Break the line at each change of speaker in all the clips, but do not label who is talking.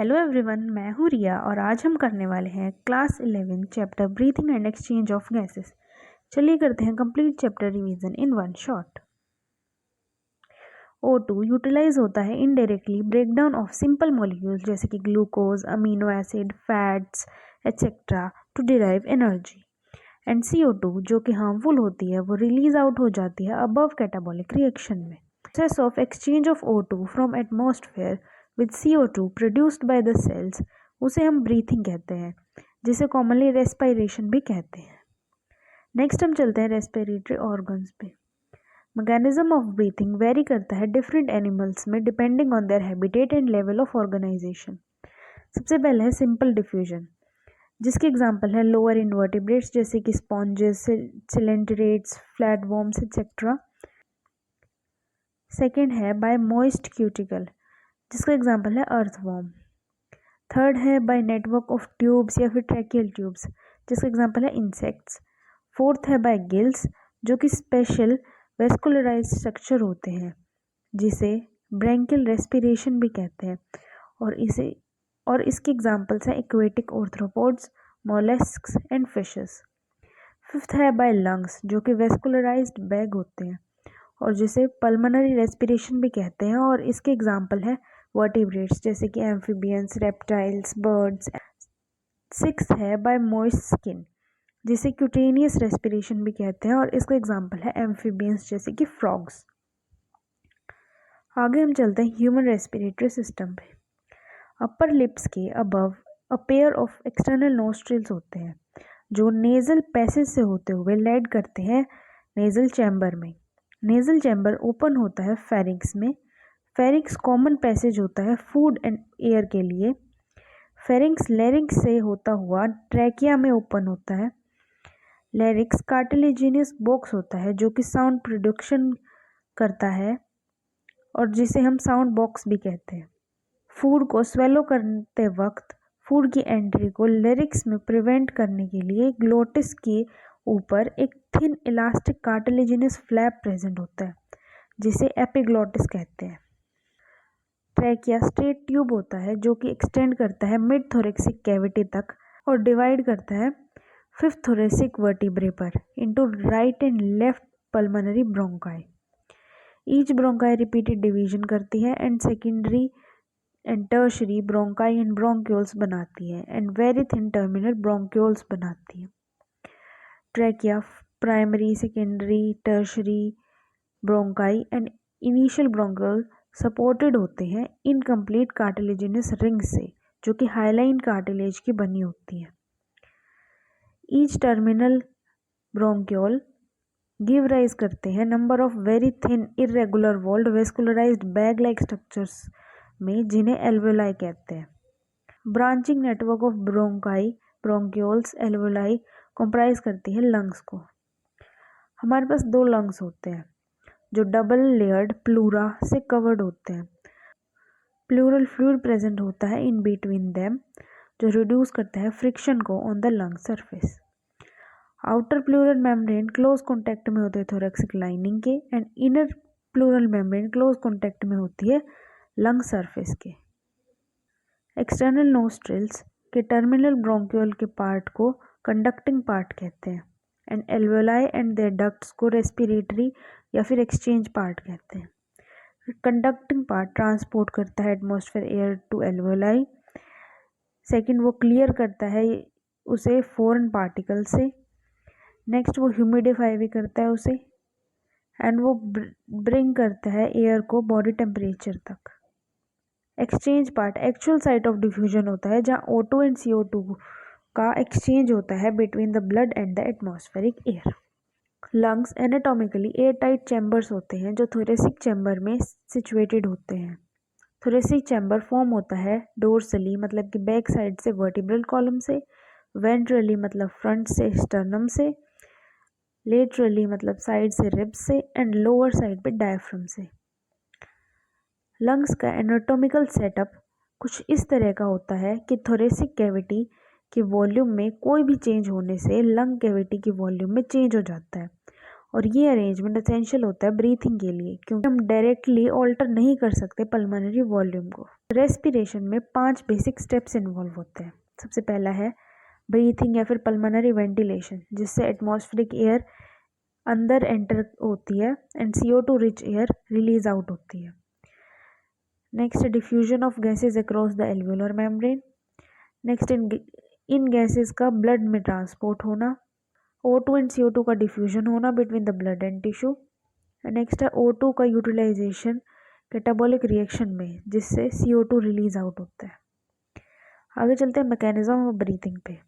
Hello everyone, मैं हूँ रिया और आज हम करने वाले हैं class 11 chapter breathing and exchange of gases. चलिए करते हैं complete chapter revision in one shot. O2 utilise होता है indirectly breakdown of simple molecules जैसे कि glucose, amino acid, fats etcetera to derive energy. And CO2 जो कि हार्मफुल होती है वो रिलीज आउट हो जाती है अबव कैटाबॉलिक रिएक्शन में। Process of exchange of O2 from atmosphere with CO2 produced by the cells उसे हम ब्रीथिंग कहते हैं, जिसे कॉमनली रेस्पिरेशन भी कहते हैं। नेक्स्ट हम चलते हैं रेस्पिरेटरी ऑर्गन्स पे। मैकेनिज्म ऑफ ब्रीथिंग वेरी करता है डिफरेंट एनिमल्स में depending on their habitat and level of organisation. सबसे पहले है सिंपल डिफ्यूजन, जिसके एग्जांपल है लोअर इनवर्टिब्रेट्स जैसे कि sponges, coelenterates, flatworms etcetera. Second है बाय मॉइस्ट क्यूटिकल, जिसका एग्जांपल है अर्थवर्म। थर्ड है बाय नेटवर्क ऑफ ट्यूब्स या फिर ट्रैकियल ट्यूब्स, जिसका एग्जांपल है इंसेक्ट्स। फोर्थ है बाय गिल्स, जो कि स्पेशल वेस्कुलराइज्ड स्ट्रक्चर होते हैं, जिसे ब्रैंकियल रेस्पिरेशन भी कहते हैं। और इसके एग्जांपल्स हैं aquatic arthropods, molluscs and fishes. Fifth है बाय लंग्स, जो कि वेस्कुलराइज्ड बैग होते हैं और जिसे पल्मोनरी रेस्पिरेशन भी कहते हैं, और इसके एग्जांपल है वर्टिब्रेट्स जैसे कि एम्फीबियंस, रेप्टाइल्स, बर्ड्स। सिक्स है बाय मॉइस्ट स्किन, जिसे क्यूटेनियस रेस्पिरेशन भी कहते हैं और इसका एग्जांपल है एम्फीबियंस जैसे कि फ्रॉग्स। आगे हम चलते हैं ह्यूमन रेस्पिरेटरी सिस्टम पे। अपर लिप्स के above a pair of external nostrils होते हैं, जो नेजल पैसेज से होते हुए लीड करते हैं नेजल चैम्बर में। नेजल चैम्बर ओपन होता है फेरिंक्स में। फेरिंक्स कॉमन पैसेज होता है फूड एंड एयर के लिए। फेरिंक्स लैरिंक्स से होता हुआ ट्रैकिया में ओपन होता है। लैरिंक्स कार्टिलेजिनस बॉक्स होता है जो कि साउंड प्रोडक्शन करता है और जिसे हम साउंड बॉक्स भी कहते हैं। फूड को स्वेलो करते वक्त फूड की एंट्री को लैरिंक्स में प्रिवेंट करने के लिए ग्लोटिस के ऊपर एक thin elastic cartilaginous flap present होता है, जिसे एपिग्लोटिस कहते हैं। ट्रैकिया स्ट्रेट ट्यूब होता है जो कि एक्सटेंड करता है मिड थोरेक्सिक कैविटी तक और डिवाइड करता है फिफ्थ थोरेसिक वर्टिब्रे पर into right and left pulmonary bronchi. Each bronchi repeated division करती है and secondary and tertiary bronchi and bronchioles बनाती है and very thin terminal bronchioles बनाती है। Trachea primary, secondary, tertiary bronchi and initial bronchiole supported होते हैं incomplete cartilaginous ring से, जो कि हाइलाइन कार्टिलेज की बनी होती है। Each terminal bronchiole give rise करते हैं number of very thin irregular walled vascularised bag like structures में, जिन्हें एल्वेलाई कहते हैं। Branching network of bronchi, bronchioles, alveoli comprise करती है लंग्स को। हमारे पास दो लंग्स होते हैं जो डबल लेयर्ड प्लूरा से कवर्ड होते हैं। प्लूरल फ्लूइड प्रेजेंट होता है इन बिटवीन देम, जो रिड्यूस करता है फ्रिक्शन को on the lung surface. Outer pleural membrane close contact में होते हैं थोरेक्सिक लाइनिंग के and inner pleural membrane close contact में होती है लंग सरफेस के। एक्सटर्नल नोस्ट्रिल्स के टर्मिनल ब्रोंक्यूल के पार्ट को कंडक्टिंग पार्ट कहते हैं and alveoli and their ducts को रेस्पिरेटरी या फिर एक्सचेंज पार्ट कहते हैं। कंडक्टिंग पार्ट ट्रांसपोर्ट करता है atmosphere air to alveoli. Second, वो क्लियर करता है उसे फॉरेन पार्टिकल से। नेक्स्ट, वो ह्यूमिडिफाई भी करता है उसे एंड वो ब्रिंग करता है एयर को बॉडी टेम्परेचर तक। Exchange part actual site of diffusion होता है, जहाँ O2 एंड CO2 का एक्सचेंज होता है between the blood and the atmospheric air. Lungs anatomically air tight chambers होते हैं जो थोरेसिक चैम्बर में सिचुएटेड होते हैं। थोरेसिक चैम्बर फॉर्म होता है डोर्सली मतलब कि बैक साइड से वर्टिब्रल कॉलम से, वेंट्रली मतलब फ्रंट से स्टर्नम से, लेटरली मतलब साइड से रिब्स से एंड लोअर साइड पे डायफ्राम से। लंग्स का एनाटॉमिकल सेटअप कुछ इस तरह का होता है कि थोरेसिक कैविटी की वॉल्यूम में कोई भी चेंज होने से लंग कैविटी की वॉल्यूम में चेंज हो जाता है, और ये अरेंजमेंट एसेंशियल होता है ब्रीथिंग के लिए, क्योंकि हम डायरेक्टली ऑल्टर नहीं कर सकते पल्मोनरी वॉल्यूम को। रेस्पिरेशन में 5 बेसिक स्टेप्स इन्वॉल्व होते हैं। सबसे पहला है ब्रीथिंग या फिर पल्मोनरी वेंटिलेशन, जिससे एटमॉस्फेरिक एयर अंदर एंटर होती है and CO2 rich air release out होती है। Next diffusion of gases across the alveolar membrane. Next in gases का ब्लड में ट्रांसपोर्ट होना। O2 एंड CO2 का डिफ्यूजन होना between the blood and tissue. Next है O2 का यूटिलाइजेशन कैटाबॉलिक रिएक्शन में, जिससे CO2 रिलीज आउट होता है। आगे चलते हैं मैकेनिज्म ऑफ ब्रीथिंग पे।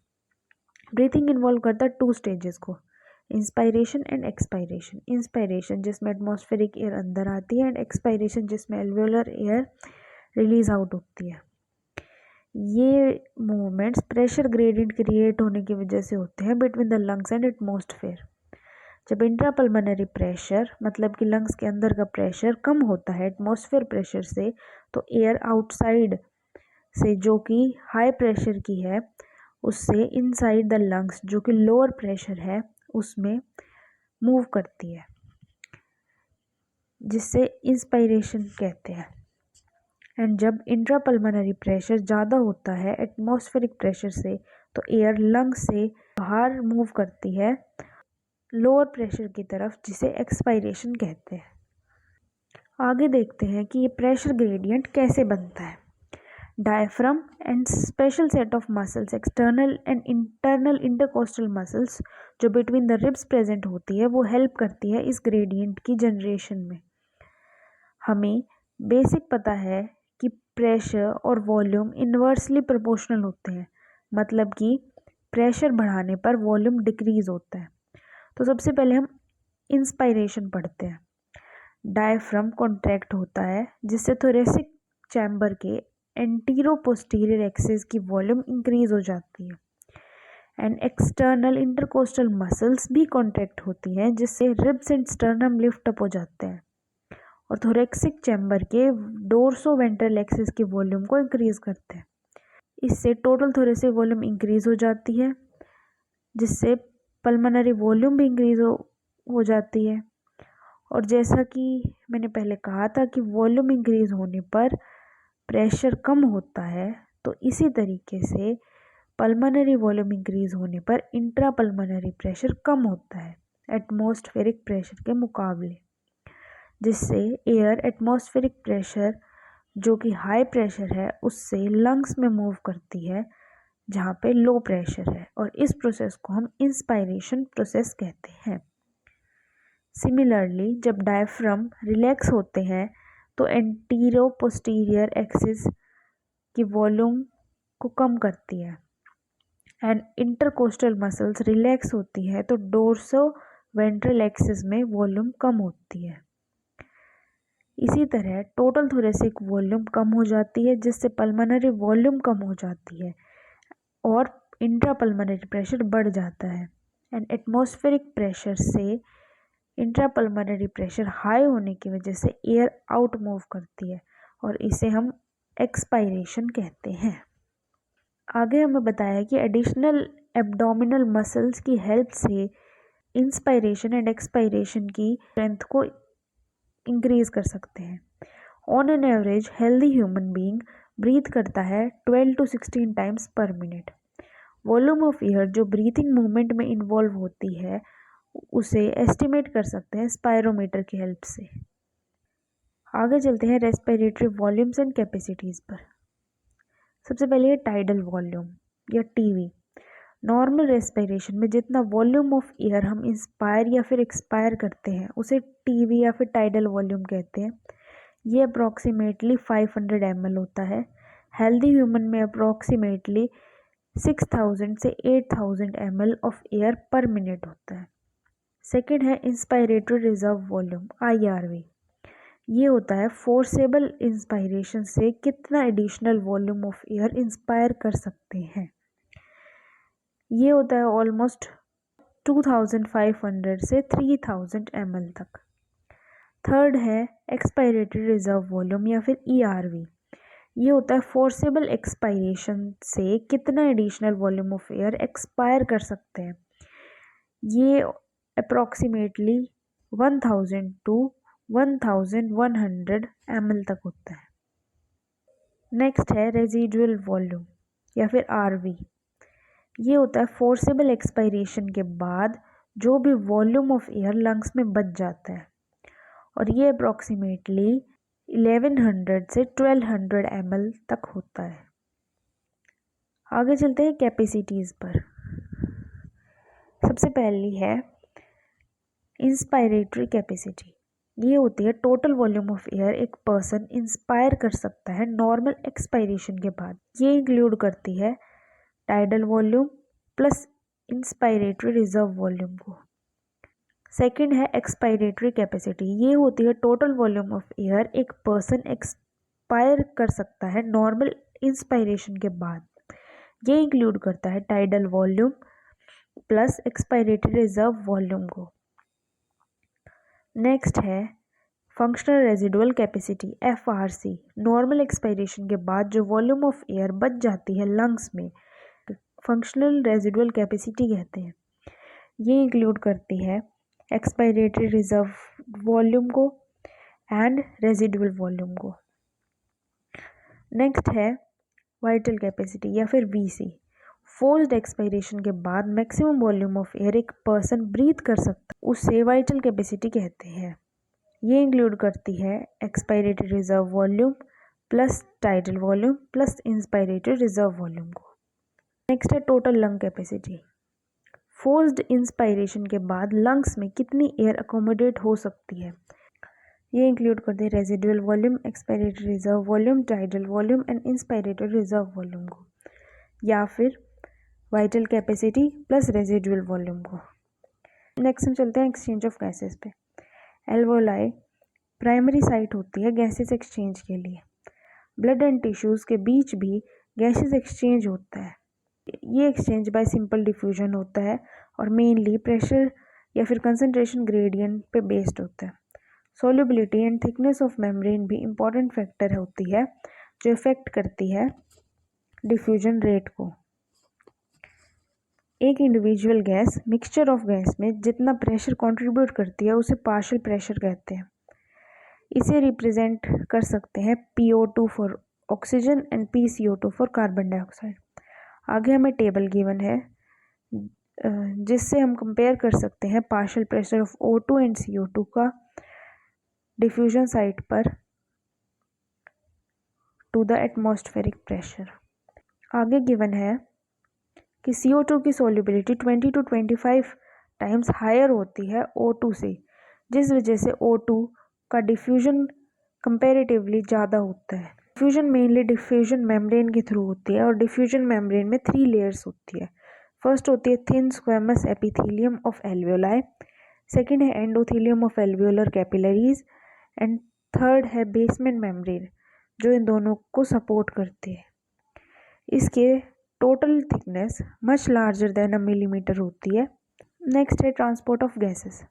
ब्रीथिंग इन्वॉल्व करता है 2 स्टेजेस को, इंस्पायरेशन एंड एक्सपायरेशन। इंस्पायरेशन जिसमें एटमॉस्फेरिक एयर अंदर आती है एंड एक्सपायरेशन जिसमें एल्वुलर एयर रिलीज आउट होती है। ये मूवमेंट्स प्रेशर ग्रेडियंट क्रिएट होने की वजह से होते हैं between the lungs and atmosphere. जब इंट्रापल्मोनरी प्रेशर मतलब कि लंग्स के अंदर का प्रेशर कम होता है एटमॉस्फेयर प्रेशर से, तो एयर आउटसाइड से जो कि हाई प्रेशर की है उससे इनसाइड द लंग्स जो कि लोअर प्रेशर है उसमें मूव करती है, जिससे इंस्पायरेशन कहते हैं। एंड जब इंट्रापल्मोनरी प्रेशर ज़्यादा होता है एटमॉस्फेरिक प्रेशर से, तो एयर लंग से बाहर मूव करती है लोअर प्रेशर की तरफ, जिसे एक्सपायरेशन कहते हैं। आगे देखते हैं कि ये प्रेशर ग्रेडियंट कैसे बनता है। Diaphragm and special set of muscles, external and internal intercostal muscles जो बिटवीन द रिब्स प्रेजेंट होती है, वो हेल्प करती है इस ग्रेडियंट की जनरेशन में। हमें बेसिक पता है कि प्रेशर और वॉल्यूम इन्वर्सली प्रोपोर्शनल होते हैं, मतलब कि प्रेशर बढ़ाने पर वॉल्यूम डिक्रीज होता है। तो सबसे पहले हम इंस्पायरेशन पढ़ते हैं। डायफ्राम कॉन्ट्रैक्ट होता है जिससे थोरेसिक चैम्बर के एंटीरो पोस्टीरियर एक्सिस की वॉल्यूम इंक्रीज हो जाती है। एंड एक्सटर्नल इंटरकोस्टल मसल्स भी कॉन्ट्रैक्ट होती हैं जिससे ribs and sternum lift up हो जाते हैं और थोरेक्सिक चैम्बर के डोर्सो वेंट्रल एक्सिस की वॉल्यूम को इंक्रीज करते हैं। इससे टोटल थोरेसिक वॉल्यूम इंक्रीज हो जाती है, जिससे पल्मोनरी वॉल्यूम भी इंक्रीज हो जाती है। और जैसा कि मैंने पहले कहा था कि वॉल्यूम इंक्रीज होने पर प्रेशर कम होता है, तो इसी तरीके से पल्मोनरी वॉल्यूम इंक्रीज होने पर इंट्रा पल्मोनरी प्रेशर कम होता है एटमॉस्फेरिक प्रेशर के मुकाबले, जिससे एयर एटमॉस्फेरिक प्रेशर जो कि हाई प्रेशर है उससे लंग्स में मूव करती है जहाँ पे लो प्रेशर है, और इस प्रोसेस को हम इंस्पायरेशन प्रोसेस कहते हैं। सिमिलरली जब डायफ्राम रिलैक्स होते हैं तो एंटीरो पोस्टीरियर एक्सिस की वॉल्यूम को कम करती है एंड इंटरकोस्टल मसल्स रिलैक्स होती है तो डोर्सो वेंट्रल एक्सिस में वॉल्यूम कम होती है। इसी तरह टोटल थोरेसिक वॉल्यूम कम हो जाती है जिससे पल्मोनरी वॉल्यूम कम हो जाती है और इंट्रापल्मोनरी प्रेशर बढ़ जाता है। एंड एटमॉस्फेरिक प्रेशर से इंट्रापल्मोनरी प्रेशर हाई होने की वजह से एयर आउट मूव करती है और इसे हम एक्सपायरेशन कहते हैं। आगे हमें बताया कि एडिशनल एब्डोमिनल मसल्स की हेल्प से इंस्पायरेशन एंड एक्सपायरेशन की स्ट्रेंथ को इंक्रीज कर सकते हैं। On an average healthy human being breathe करता है 12 to 16 times per minute. Volume of air जो ब्रीथिंग मूवमेंट में इन्वॉल्व होती है उसे एस्टिमेट कर सकते हैं स्पायरोमीटर की हेल्प से। आगे चलते हैं रेस्पिरेटरी वॉल्यूम्स एंड कैपेसिटीज़ पर। सबसे पहले है टाइडल वॉल्यूम या टीवी। नॉर्मल रेस्पिरेशन में जितना वॉल्यूम ऑफ एयर हम इंस्पायर या फिर एक्सपायर करते हैं उसे टीवी या फिर टाइडल वॉल्यूम कहते हैं। ये अप्रॉक्सीमेटली 500 ml होता है। हेल्दी ह्यूमन में अप्रॉक्सीमेटली 6000 से 8000 ml ऑफ एयर पर मिनट होता है। सेकेंड है इंस्पायरेटरी रिजर्व वॉल्यूम IRV। ये होता है फोर्सेबल इंस्पायरेशन से कितना additional volume of air inspire कर सकते हैं। ये होता है ऑलमोस्ट 2500 से 3000 ml तक। थर्ड है एक्सपायरेटरी रिजर्व वॉल्यूम या फिर ERV। ये होता है फोर्सेबल एक्सपायरेशन से कितना additional volume of air expire कर सकते हैं। ये अप्रॉक्सीमेटली 1000 to 1100 ml तक होता है। नेक्स्ट है रेजिडुअल वॉल्यूम या फिर आरवी। ये होता है फोर्सेबल एक्सपायरेशन के बाद जो भी वॉल्यूम ऑफ एयर लंग्स में बच जाता है, और ये अप्रॉक्सीमेटली 1100 से 1200 ml तक होता है। आगे चलते हैं कैपेसिटीज़ पर। सबसे पहली है इंस्पायरेटरी कैपेसिटी। ये होती है टोटल वॉल्यूम ऑफ एयर एक पर्सन इंस्पायर कर सकता है नॉर्मल एक्सपायरेशन के बाद। ये इंक्लूड करती है tidal volume plus inspiratory reserve volume को। सेकंड है एक्सपायरेटरी कैपेसिटी। ये होती है टोटल वॉल्यूम ऑफ एयर एक पर्सन एक्सपायर कर सकता है नॉर्मल इंस्पायरेशन के बाद। ये इंक्लूड करता है tidal volume plus expiratory reserve volume को। नेक्स्ट है functional residual capacity FRC। Normal expiration के बाद जो वॉल्यूम ऑफ एयर बच जाती है लंग्स में फंक्शनल रेजिडुअल कैपेसिटी कहते हैं। ये इंक्लूड करती है एक्सपायरेटरी रिजर्व वॉल्यूम को एंड रेजिडुअल वॉल्यूम को। नेक्स्ट है वाइटल कैपेसिटी या फिर VC। फोर्स्ड एक्सपायरेशन के बाद मैक्सिमम वॉल्यूम ऑफ एयर एक पर्सन ब्रीथ कर सकता है, उसे वाइटल कैपेसिटी कहते हैं। ये इंक्लूड करती है expiratory reserve volume plus tidal volume plus inspiratory reserve volume को। नेक्स्ट है total lung capacity. Forced inspiration के बाद लंग्स में कितनी एयर अकोमोडेट हो सकती है। ये इंक्लूड करती है residual volume, expiratory reserve volume, tidal volume and inspiratory reserve volume को, या फिर vital capacity plus residual volume को। नेक्स्ट हम चलते हैं एक्सचेंज ऑफ गैसेस पे। एल्वोलाई प्राइमरी साइट होती है गैसेस एक्सचेंज के लिए। ब्लड एंड टिश्यूज़ के बीच भी गैसेस एक्सचेंज होता है। ये एक्सचेंज बाय सिंपल डिफ्यूजन होता है और मेनली प्रेशर या फिर कंसंट्रेशन ग्रेडियंट पे बेस्ड होता है। Solubility and thickness of membrane भी इम्पॉर्टेंट फैक्टर होती है जो इफेक्ट करती है डिफ्यूजन रेट को। एक individual gas mixture of gas में जितना प्रेशर कंट्रीब्यूट करती है उसे पार्शियल प्रेशर कहते हैं। इसे रिप्रेजेंट कर सकते हैं PO2 for oxygen and PCO2 for carbon dioxide. आगे हमें टेबल गिवन है जिससे हम कंपेयर कर सकते हैं partial pressure of O2 and CO2 का डिफ्यूजन साइट पर टू द एटमॉस्फेरिक प्रेशर। आगे गिवन है कि CO2 की सॉल्युबिलिटी 20 to 25 टाइम्स हायर होती है O2 से, जिस वजह से O2 का डिफ्यूजन कंपैरेटिवली ज़्यादा होता है। डिफ्यूजन मेनली डिफ्यूजन मेम्ब्रेन के थ्रू होती है और डिफ्यूजन मेम्ब्रेन में 3 लेयर्स होती है। फर्स्ट होती है thin squamous epithelium of alveoli, second है endothelium of alveolar capillaries and third है बेसमेंट मेम्ब्रेन जो इन दोनों को सपोर्ट करती है। इसके total thickness much larger than a millimetre होती है। नेक्स्ट है transport of gases.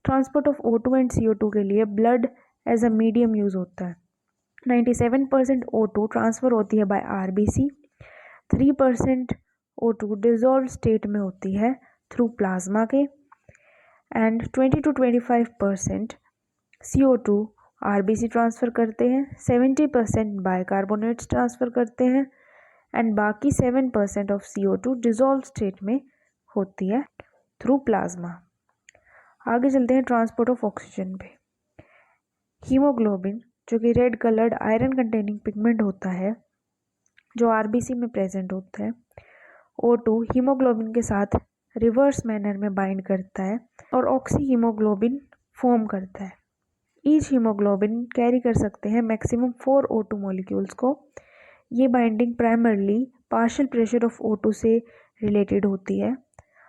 Transport of O2 and CO2 के लिए blood as a medium use होता है। 97% O2 ट्रांसफ़र होती है bye RBC, 3% O2 dissolve state में होती है थ्रू प्लाज्मा के and 20 to 25% CO2 RBC transfer करते हैं, 70% बाइकार्बोनेट्स ट्रांसफ़र करते हैं एंड बाकी 7% ऑफ CO2 डिजॉल्व स्टेट में होती है थ्रू प्लाज्मा। आगे चलते हैं ट्रांसपोर्ट ऑफ ऑक्सीजन पे। हीमोग्लोबिन जो कि red coloured iron containing pigment होता है जो RBC में प्रेजेंट होता है, O2 हीमोग्लोबिन के साथ रिवर्स मैनर में बाइंड करता है और ऑक्सी हीमोग्लोबिन फॉर्म करता है। ईच हीमोग्लोबिन कैरी कर सकते हैं मैक्सिमम 4 O2 मॉलिक्यूल्स को। ये binding primarily partial pressure of O2 से रिलेटेड होती है।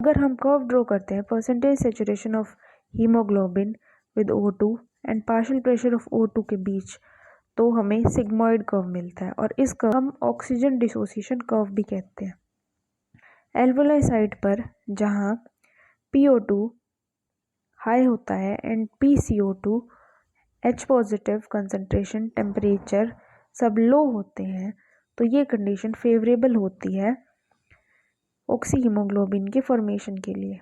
अगर हम कर्व ड्रॉ करते हैं percentage saturation of haemoglobin with O2 and partial pressure of O2 के बीच, तो हमें सिग्मॉइड कर्व मिलता है और इस कर्व हम ऑक्सीजन डिसोसिएशन कर्व भी कहते हैं। एल्वोलाई साइट पर जहाँ PO2 हाई होता है and PCO2 H positive concentration temperature सब लो होते हैं, तो ये कंडीशन फेवरेबल होती है ऑक्सी हीमोग्लोबिन के फॉर्मेशन के लिए।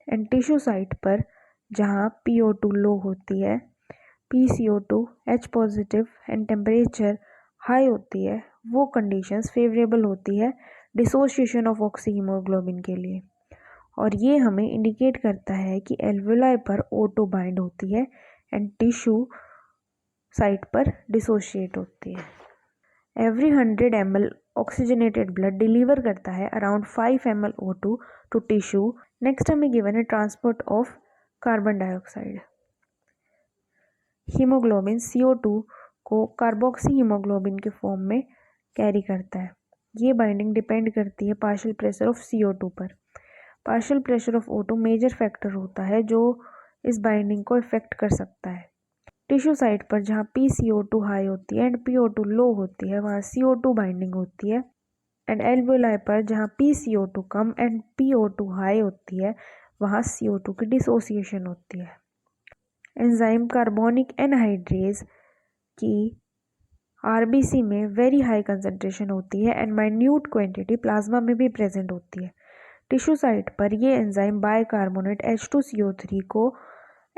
एंड टिश्यू साइट पर जहाँ PO2 लो होती है, PCO2 H positive and temperature high होती है वो कंडीशंस फेवरेबल होती है डिसोसिएशन ऑफ ऑक्सी हीमोग्लोबिन के लिए, और ये हमें इंडिकेट करता है कि एल्वेलाई पर O2 बाइंड होती है एंड टिश्यू साइट पर डिसोशिएट होती है। Every 100 ml oxygenated blood deliver करता है around 5 ml O2 to tissue. Next हमें गिवन है transport of carbon dioxide. Haemoglobin CO2 को कार्बोक्सी हीमोग्लोबिन के फॉर्म में कैरी करता है। ये बाइंडिंग डिपेंड करती है पार्शियल प्रेशर ऑफ CO2 पर। Partial pressure of O2 major factor होता है जो इस बाइंडिंग को इफेक्ट कर सकता है। टिश्यू साइट पर जहाँ PCO2 हाई होती है एंड PO2 लो होती है वहाँ CO2 बाइंडिंग होती है, एंड एल्वेलाई पर जहाँ PCO2 come and PO2 high होती है वहाँ CO2 की डिसोसिएशन होती है। एंजाइम कार्बोनिक एनहाइड्रेज की RBC में वेरी हाई कंसंट्रेशन होती है एंड माइन्यूट क्वांटिटी प्लाज्मा में भी प्रेजेंट होती है। टिश्यू साइट पर ये एंजाइम बाइकार्बोनेट H2CO3 को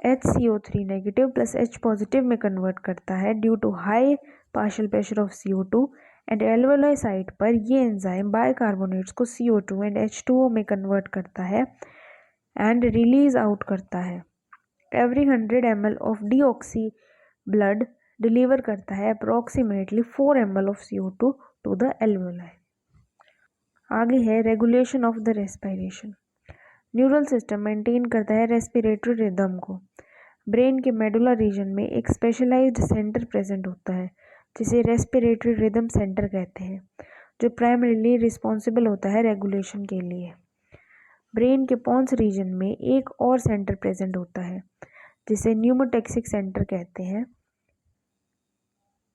HCO3 negative plus H positive में कन्वर्ट करता है due to high partial pressure of CO2, and alveoli site पर ये एंजाइम बाइकार्बोनेट्स को CO2 एंड H2O में कन्वर्ट करता है एंड रिलीज आउट करता है। Every 100 ml of deoxy blood deliver करता है approximately 4 ml of CO2 to the alveoli. आगे है regulation of the respiration. Neural system maintain करता है रेस्पिरेटरी रिदम को। ब्रेन के मेडुला रीजन में एक स्पेशलाइज्ड सेंटर प्रेजेंट होता है जिसे रेस्पिरेटरी रिदम सेंटर कहते हैं, जो प्राइमरीली रिस्पॉन्सिबल होता है रेगुलेशन के लिए। ब्रेन के पॉन्स रीजन में एक और सेंटर प्रेजेंट होता है जिसे न्यूमोटैक्सिक सेंटर कहते हैं,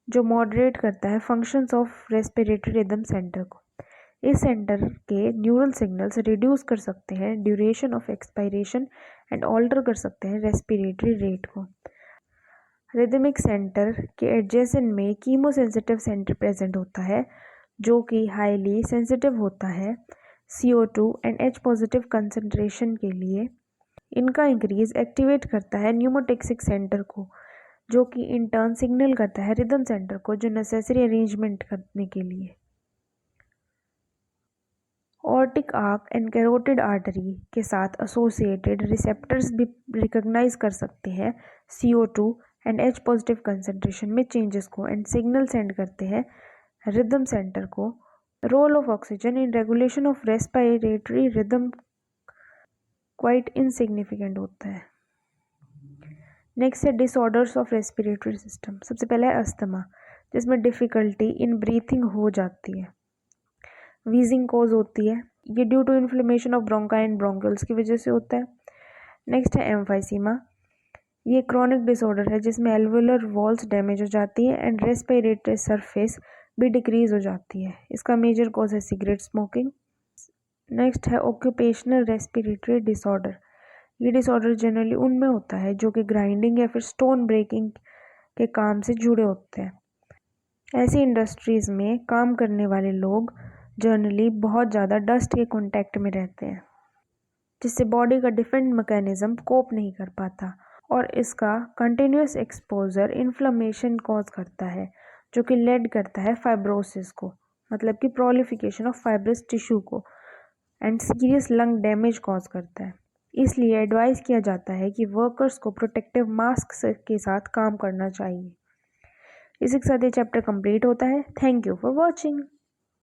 जो मॉडरेट करता है functions of respiratory rhythm centre को। इस सेंटर के न्यूरल सिग्नल्स रिड्यूस कर सकते हैं duration of expiration and alter कर सकते हैं रेस्पिरेटरी रेट को। रिदमिक सेंटर के एडजेसेंट में कीमोसेंसिटिव सेंटर प्रेजेंट होता है जो कि हाईली सेंसिटिव होता है CO2 and H positive concentration के लिए। इनका इंक्रीज एक्टिवेट करता है न्यूमोटैक्सिक सेंटर को, जो कि इन टर्न सिग्नल करता है रिदम सेंटर को जो नेसेसरी अरेंजमेंट करने के लिए। Aortic arc and carotid artery के साथ एसोसिएटेड रिसेप्टर्स भी रिकॉग्नाइज कर सकते हैं CO2 and H positive concentration में चेंजेस को एंड सिग्नल सेंड करते हैं रिदम सेंटर को। Role of oxygen in regulation of respiratory rhythm quite insignificant होता है। नेक्स्ट है डिसऑर्डर्स ऑफ रेस्पिरेटरी सिस्टम। सबसे पहले है अस्थमा, जिसमें डिफ़िकल्टी इन ब्रीथिंग हो जाती है। वीजिंग कॉज होती है, ये due to inflammation of bronchi and bronchioles की वजह से होता है। नेक्स्ट है एम्फाइसीमा, ये क्रॉनिक डिसऑर्डर है जिसमें एल्वेलर वॉल्स डैमेज हो जाती है एंड रेस्पिरेटरी सरफेस भी डिक्रीज हो जाती है। इसका मेजर कॉज है सिगरेट स्मोकिंग। नेक्स्ट है ऑक्यूपेशनल रेस्पिरेटरी डिसऑर्डर, ये डिसऑर्डर जनरली उनमें होता है जो कि ग्राइंडिंग या फिर स्टोन ब्रेकिंग के काम से जुड़े होते हैं। ऐसी इंडस्ट्रीज़ में काम करने वाले लोग जनरली बहुत ज़्यादा डस्ट के कांटेक्ट में रहते हैं, जिससे बॉडी का डिफेंस मैकेनिज्म कोप नहीं कर पाता, और इसका कंटिन्यूस एक्सपोजर इन्फ्लेमेशन कॉज करता है जो कि लीड करता है फाइब्रोसिस को, मतलब कि प्रोलिफिकेशन ऑफ फाइब्रस टिश्यू को, and serious lung damage cause करता है। इसलिए एडवाइस किया जाता है कि वर्कर्स को प्रोटेक्टिव मास्क के साथ काम करना चाहिए। इसी के साथ ये चैप्टर कंप्लीट होता है। Thank you for watching.